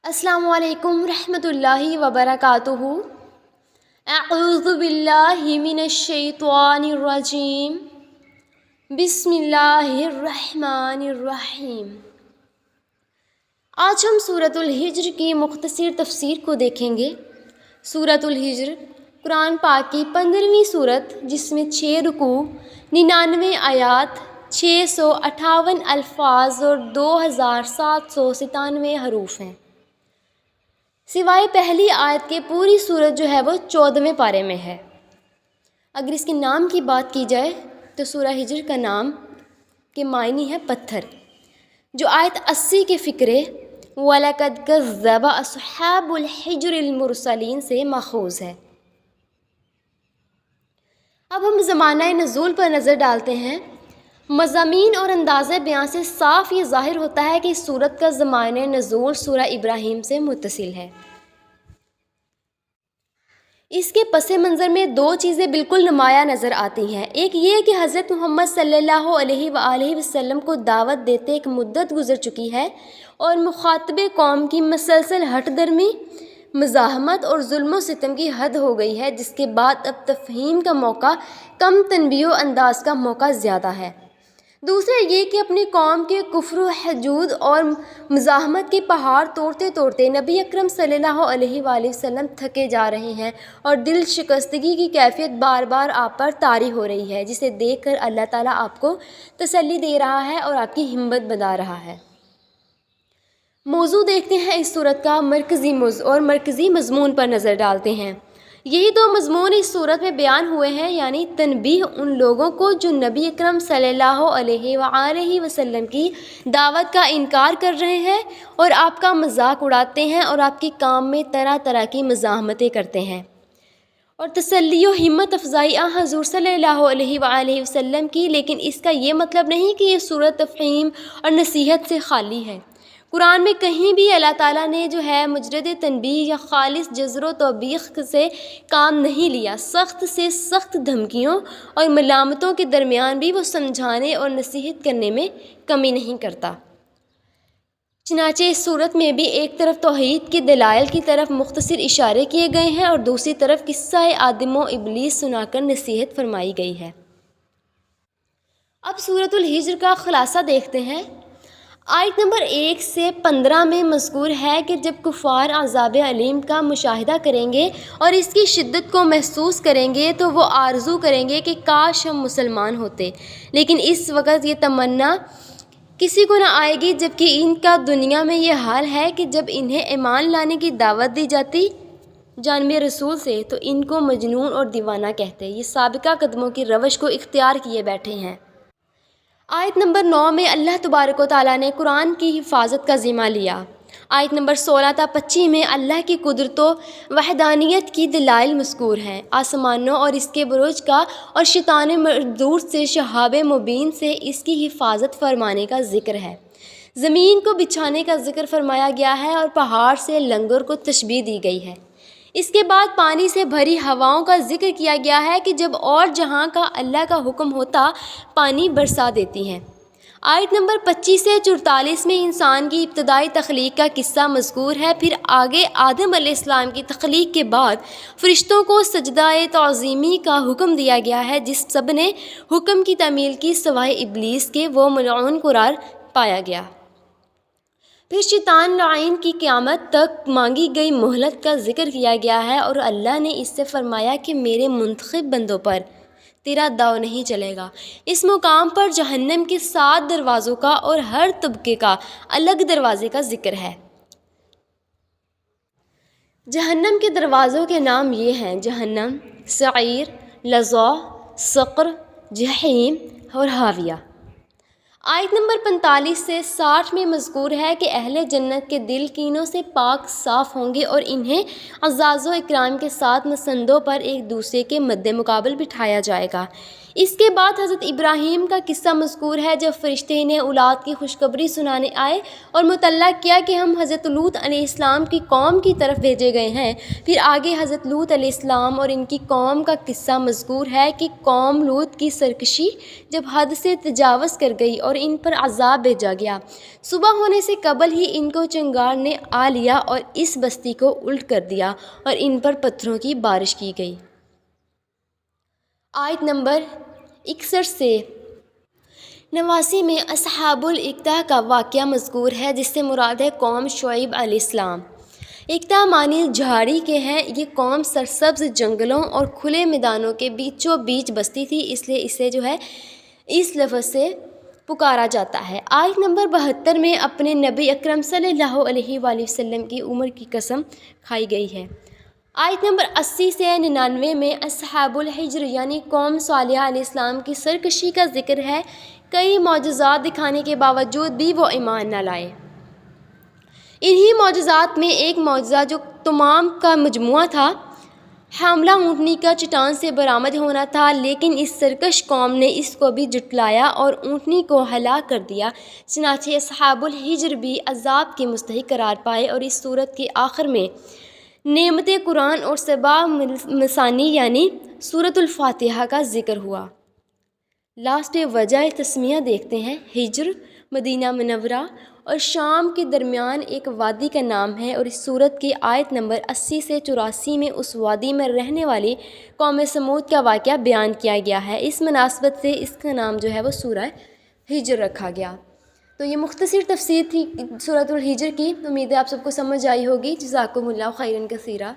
السلام علیکم ورحمۃ اللہ وبرکاتہ۔ اعوذ باللہ من الشیطان الرجیم، بسم اللہ الرحمن الرحیم۔ آج ہم سورۃ الحجر کی مختصر تفسیر کو دیکھیں گے۔ سورۃ الحجر قرآن پاک کی 15ویں سورت، جس میں 6 رکوع، 99 آیات، 658 الفاظ اور 2797 حروف ہیں۔ سوائے پہلی آیت کے پوری سورت جو ہے وہ 14ویں پارے میں ہے۔ اگر اس کے نام کی بات کی جائے تو سورہ ہجر کا نام کے معنی ہے پتھر، جو آیت 80 کے فقرے وَلَقَدْ كَذَّبَ أَصْحَابُ الْحِجْرِ الْمُرْسَلِينَ سے ماخوذ ہے۔ اب ہم زمانہ نزول پر نظر ڈالتے ہیں۔ مضامین اور انداز بیان سے صاف یہ ظاہر ہوتا ہے کہ اس سورت کا زمانہ نزول سورہ ابراہیم سے متصل ہے۔ اس کے پس منظر میں 2 چیزیں بالکل نمایاں نظر آتی ہیں۔ ایک یہ کہ حضرت محمد صلی اللہ علیہ وآلہ وسلم کو دعوت دیتے ایک مدت گزر چکی ہے اور مخاطب قوم کی مسلسل ہٹ درمی، مزاحمت اور ظلم و ستم کی حد ہو گئی ہے، جس کے بعد اب تفہیم کا موقع کم، تنبیہ و انداز کا موقع زیادہ ہے۔ دوسرا یہ کہ اپنی قوم کے کفر و حجود اور مزاحمت کے پہاڑ توڑتے توڑتے نبی اکرم صلی اللہ علیہ وآلہ وسلم تھکے جا رہے ہیں اور دل شکستگی کی کیفیت بار بار آپ پر طاری ہو رہی ہے، جسے دیکھ کر اللہ تعالیٰ آپ کو تسلی دے رہا ہے اور آپ کی ہمت بڑھا رہا ہے۔ موضوع دیکھتے ہیں اس سورت کا مرکزی موضوع اور مرکزی مضمون پر نظر ڈالتے ہیں۔ یہی 2 مضمون اس صورت میں بیان ہوئے ہیں، یعنی تنبیہ ان لوگوں کو جو نبی اکرم صلی اللہ علیہ وآلہ وسلم کی دعوت کا انکار کر رہے ہیں اور آپ کا مذاق اڑاتے ہیں اور آپ کے کام میں طرح طرح کی مزاحمتیں کرتے ہیں، اور تسلی و ہمت افزائی حضور صلی اللہ علیہ وآلہ وسلم کی۔ لیکن اس کا یہ مطلب نہیں کہ یہ سورت تفہیم اور نصیحت سے خالی ہے۔ قرآن میں کہیں بھی اللہ تعالیٰ نے جو ہے مجرد تنبیہ یا خالص جزر و توبیخ سے کام نہیں لیا۔ سخت سے سخت دھمکیوں اور ملامتوں کے درمیان بھی وہ سمجھانے اور نصیحت کرنے میں کمی نہیں کرتا۔ چنانچہ اس صورت میں بھی ایک طرف توحید کے دلائل کی طرف مختصر اشارے کیے گئے ہیں اور دوسری طرف قصہ آدم و ابلیس سنا کر نصیحت فرمائی گئی ہے۔ اب سورۃ الحجر کا خلاصہ دیکھتے ہیں۔ آیت نمبر 1 سے 15 میں مذکور ہے کہ جب کفار عذاب علیم کا مشاہدہ کریں گے اور اس کی شدت کو محسوس کریں گے تو وہ آرزو کریں گے کہ کاش ہم مسلمان ہوتے، لیکن اس وقت یہ تمنا کسی کو نہ آئے گی، جبکہ ان کا دنیا میں یہ حال ہے کہ جب انہیں ایمان لانے کی دعوت دی جاتی جانب رسول سے تو ان کو مجنون اور دیوانہ کہتے۔ یہ سابقہ قدموں کی روش کو اختیار کیے بیٹھے ہیں۔ آیت نمبر 9 میں اللہ تبارک و تعالیٰ نے قرآن کی حفاظت کا ذمہ لیا۔ آیت نمبر 16 تا 25 میں اللہ کی قدرت و وحدانیت کی دلائل مذکور ہیں۔ آسمانوں اور اس کے بروج کا اور شیطان مردود سے، شہاب مبین سے اس کی حفاظت فرمانے کا ذکر ہے۔ زمین کو بچھانے کا ذکر فرمایا گیا ہے اور پہاڑ سے لنگر کو تشبیہ دی گئی ہے۔ اس کے بعد پانی سے بھری ہواؤں کا ذکر کیا گیا ہے کہ جب اور جہاں کا اللہ کا حکم ہوتا پانی برسا دیتی ہیں۔ آیت نمبر 25 سے 44 میں انسان کی ابتدائی تخلیق کا قصہ مذکور ہے۔ پھر آگے آدم علیہ السلام کی تخلیق کے بعد فرشتوں کو سجدہ تعظیمی کا حکم دیا گیا ہے، جس سب نے حکم کی تعمیل کی سوائے ابلیس کے، وہ ملعون قرار پایا گیا۔ پھر شیطان لعین کی قیامت تک مانگی گئی مہلت کا ذکر کیا گیا ہے اور اللہ نے اس سے فرمایا کہ میرے منتخب بندوں پر تیرا داؤ نہیں چلے گا۔ اس مقام پر جہنم کے 7 دروازوں کا اور ہر طبقے کا الگ دروازے کا ذکر ہے۔ جہنم کے دروازوں کے نام یہ ہیں: جہنم، سعیر، لظیٰ، سقر، جحیم اور حاویہ۔ آیت نمبر 45 سے 60 میں مذکور ہے کہ اہل جنت کے دل کینوں سے پاک صاف ہوں گے اور انہیں اعزاز و اکرام کے ساتھ مسندوں پر ایک دوسرے کے مد مقابل بٹھایا جائے گا۔ اس کے بعد حضرت ابراہیم کا قصہ مذکور ہے، جب فرشتے انہیں اولاد کی خوشخبری سنانے آئے اور مطلع کیا کہ ہم حضرت لوط علیہ السلام کی قوم کی طرف بھیجے گئے ہیں۔ پھر آگے حضرت لوط علیہ السلام اور ان کی قوم کا قصہ مذکور ہے کہ قوم لوط کی سرکشی جب حد سے تجاوز کر گئی اور اور ان پر عذاب بھیجا گیا۔ صبح ہونے سے قبل ہی ان کو چنگار نے آ لیا اور اس بستی کو الٹ کر دیا اور ان پر پتھروں کی بارش کی گئی۔ آیت نمبر 61 سے 89 میں اصحاب الایکہ کا واقعہ مذکور ہے، جس سے مراد ہے قوم شعیب علیہ السلام۔ ایکتا معنی جھاڑی کے ہیں۔ یہ قوم سرسبز جنگلوں اور کھلے میدانوں کے بیچوں بیچ بستی تھی، اس لیے اسے جو ہے اس لفظ سے پکارا جاتا ہے۔ آیت نمبر 72 میں اپنے نبی اکرم صلی اللہ علیہ وآلہ وسلم کی عمر کی قسم کھائی گئی ہے۔ آیت نمبر 80 سے 99 میں اصحاب الحجر یعنی قوم صالحہ علیہ السلام کی سرکشی کا ذکر ہے۔ کئی معجزات دکھانے کے باوجود بھی وہ ایمان نہ لائے۔ انہی معجزات میں ایک معجزہ جو تمام کا مجموعہ تھا، حاملہ اونٹنی کا چٹان سے برآمد ہونا تھا، لیکن اس سرکش قوم نے اس کو بھی جھٹلایا اور اونٹنی کو ہلاک کر دیا۔ چنانچہ اصحاب الحجر بھی عذاب کے مستحق قرار پائے، اور اس صورت کے آخر میں نعمت قرآن اور سبع مثانی یعنی سورۃ الفاتحہ کا ذکر ہوا۔ لاسٹ وجہ تسمیہ دیکھتے ہیں۔ ہجر مدینہ منورہ اور شام کے درمیان ایک وادی کا نام ہے، اور اس سورت کی آیت نمبر 80 سے 84 میں اس وادی میں رہنے والی قوم سمود کا واقعہ بیان کیا گیا ہے۔ اس مناسبت سے اس کا نام جو ہے وہ سورہ ہجر رکھا گیا۔ تو یہ مختصر تفسیر تھی سورۃ الحجر کی۔ امید ہے آپ سب کو سمجھ آئی ہوگی۔ جزاکم اللہ خیرا کثیرا۔